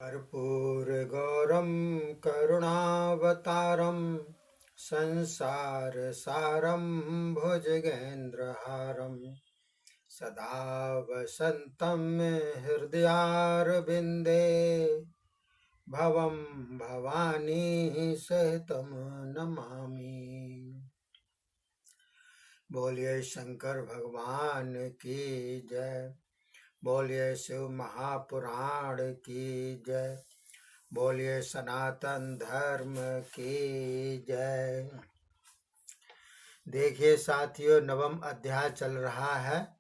कर्पूरगौरं करुणावतारं संसारसारं भुजगेन्द्रहारं सदा वसन्तं हृदयारविन्दे भवं भवानी सहितं नमामि। बोलिए शंकर भगवान की जय। बोलिए शिव महापुराण की जय। बोलिए सनातन धर्म की जय। देखिए साथियों, नवम अध्याय चल रहा है,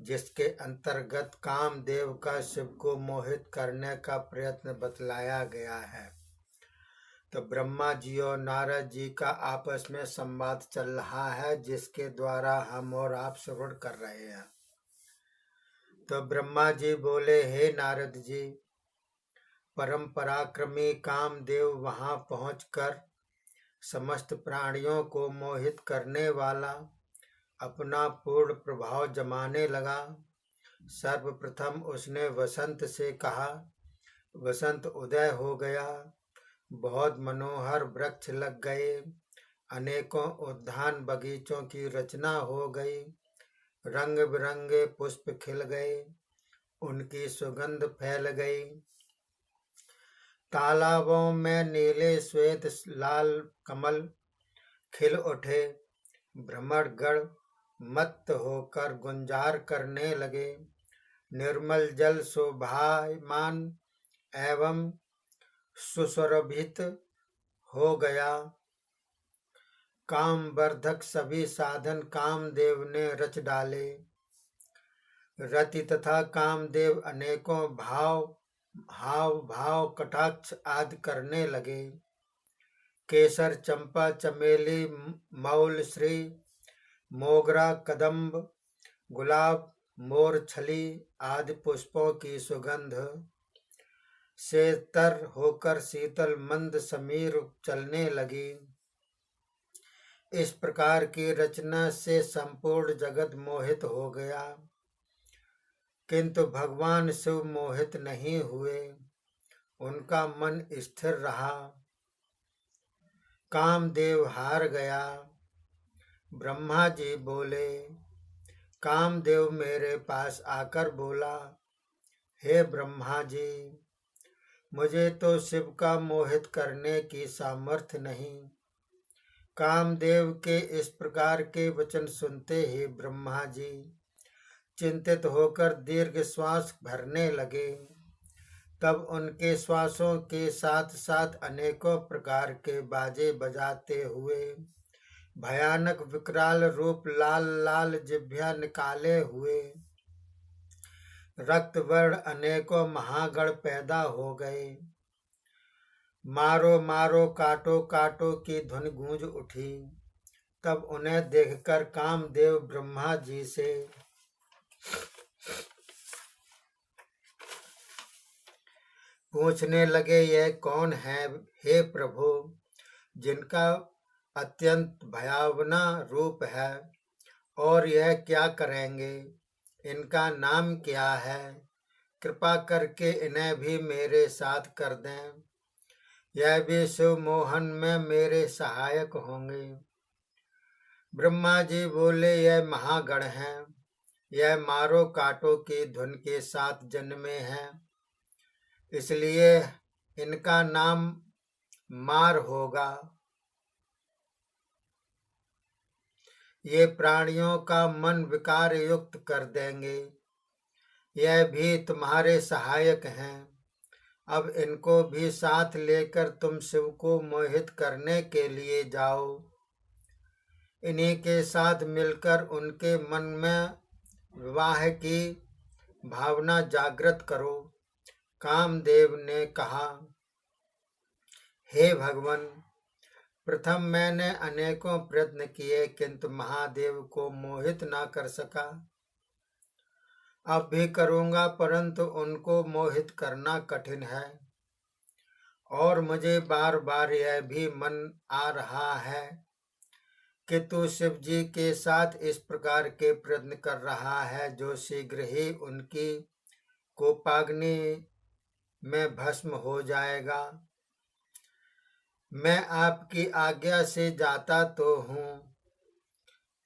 जिसके अंतर्गत कामदेव का शिव को मोहित करने का प्रयत्न बतलाया गया है। तो ब्रह्मा जी और नारद जी का आपस में संवाद चल रहा है, जिसके द्वारा हम और आप श्रवण कर रहे हैं। तो ब्रह्मा जी बोले, हे नारद जी, परम पराक्रमी कामदेव वहां पहुंचकर समस्त प्राणियों को मोहित करने वाला अपना पूर्ण प्रभाव जमाने लगा। सर्वप्रथम उसने वसंत से कहा। वसंत उदय हो गया, बहुत मनोहर वृक्ष लग गए, अनेकों उद्यान बगीचों की रचना हो गई, रंग बिरंगे पुष्प खिल गए, उनकी सुगंध फैल गई। तालाबों में नीले श्वेत लाल कमल खिल उठे। भ्रमरगण मत्त होकर गुंजार करने लगे। निर्मल जल शोभायमान एवं सुशोभित हो गया। कामवर्धक सभी साधन कामदेव ने रच डाले। रति तथा कामदेव अनेकों हाव भाव कटाक्ष आदि करने लगे। केसर, चंपा, चमेली, मौल, श्री, मोगरा, कदम्ब, गुलाब, मोर, छली आदि पुष्पों की सुगंध से तर होकर शीतल मंद समीर चलने लगी। इस प्रकार की रचना से संपूर्ण जगत मोहित हो गया, किंतु भगवान शिव मोहित नहीं हुए। उनका मन स्थिर रहा। कामदेव हार गया। ब्रह्मा जी बोले। कामदेव मेरे पास आकर बोला, हे ब्रह्मा जी, मुझे तो शिव का मोहित करने की सामर्थ्य नहीं। कामदेव के इस प्रकार के वचन सुनते ही ब्रह्मा जी चिंतित होकर दीर्घ श्वास भरने लगे। तब उनके श्वासों के साथ साथ अनेकों प्रकार के बाजे बजाते हुए भयानक विकराल रूप लाल लाल जिह्वा निकाले हुए रक्त वर्ण अनेकों महागण पैदा हो गए। मारो मारो काटो काटो की ध्वनि गूंज उठी। तब उन्हें देखकर कामदेव ब्रह्मा जी से पूछने लगे, यह कौन है हे प्रभु, जिनका अत्यंत भयावना रूप है, और यह क्या करेंगे? इनका नाम क्या है? कृपा करके इन्हें भी मेरे साथ कर दें। यह भी शिव मोहन में मेरे सहायक होंगे। ब्रह्मा जी बोले, यह महागण हैं। यह मारो काटो की धुन के साथ जन्मे हैं, इसलिए इनका नाम मार होगा। ये प्राणियों का मन विकार युक्त कर देंगे। यह भी तुम्हारे सहायक हैं। अब इनको भी साथ लेकर तुम शिव को मोहित करने के लिए जाओ। इन्हीं के साथ मिलकर उनके मन में विवाह की भावना जागृत करो। कामदेव ने कहा, हे भगवान, प्रथम मैंने अनेकों प्रयत्न किए, किंतु महादेव को मोहित ना कर सका। अब भी करूंगा, परंतु उनको मोहित करना कठिन है। और मुझे बार बार यह भी मन आ रहा है कि तू शिव जी के साथ इस प्रकार के प्रयत्न कर रहा है, जो शीघ्र ही उनकी कोपाग्नि में भस्म हो जाएगा। मैं आपकी आज्ञा से जाता तो हूँ।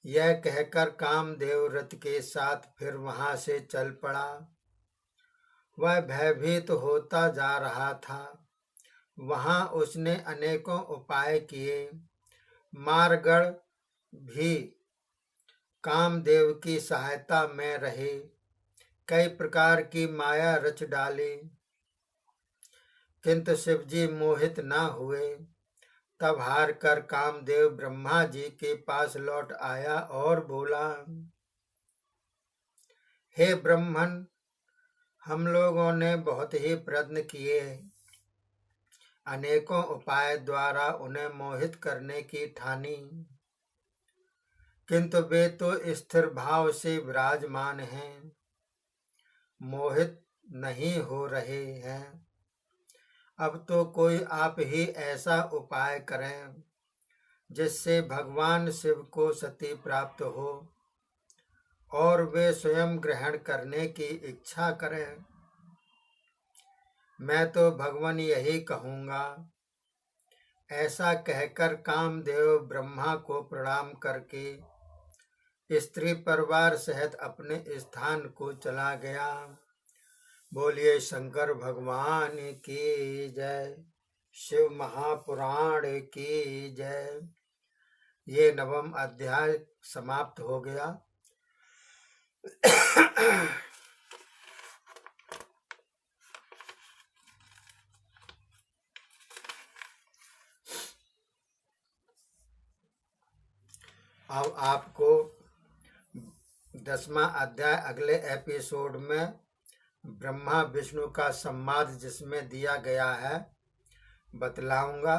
यह कहकर कामदेव रथ के साथ फिर वहां से चल पड़ा। वह भयभीत होता जा रहा था। वहां उसने अनेकों उपाय किए। मारगढ़ भी कामदेव की सहायता में रहे। कई प्रकार की माया रच डाली, किंतु शिवजी मोहित न हुए। तब हार कर कामदेव ब्रह्मा जी के पास लौट आया और बोला, हे ब्रह्मन, हम लोगों ने बहुत ही प्रयत्न किए, अनेकों उपाय द्वारा उन्हें मोहित करने की ठानी, किंतु वे तो स्थिर भाव से विराजमान हैं, मोहित नहीं हो रहे हैं। अब तो कोई आप ही ऐसा उपाय करें जिससे भगवान शिव को सती प्राप्त हो और वे स्वयं ग्रहण करने की इच्छा करें। मैं तो भगवान यही कहूँगा। ऐसा कहकर कामदेव ब्रह्मा को प्रणाम करके स्त्री परिवार सहित अपने स्थान को चला गया। बोलिए शंकर भगवान की जय, शिव महापुराण की जय। ये 9वां अध्याय समाप्त हो गया। अब आपको 10वां अध्याय अगले एपिसोड में ब्रह्मा विष्णु का संवाद जिसमें दिया गया है बतलाऊंगा।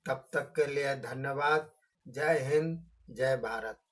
तब तक के लिए धन्यवाद। जय हिंद, जय भारत।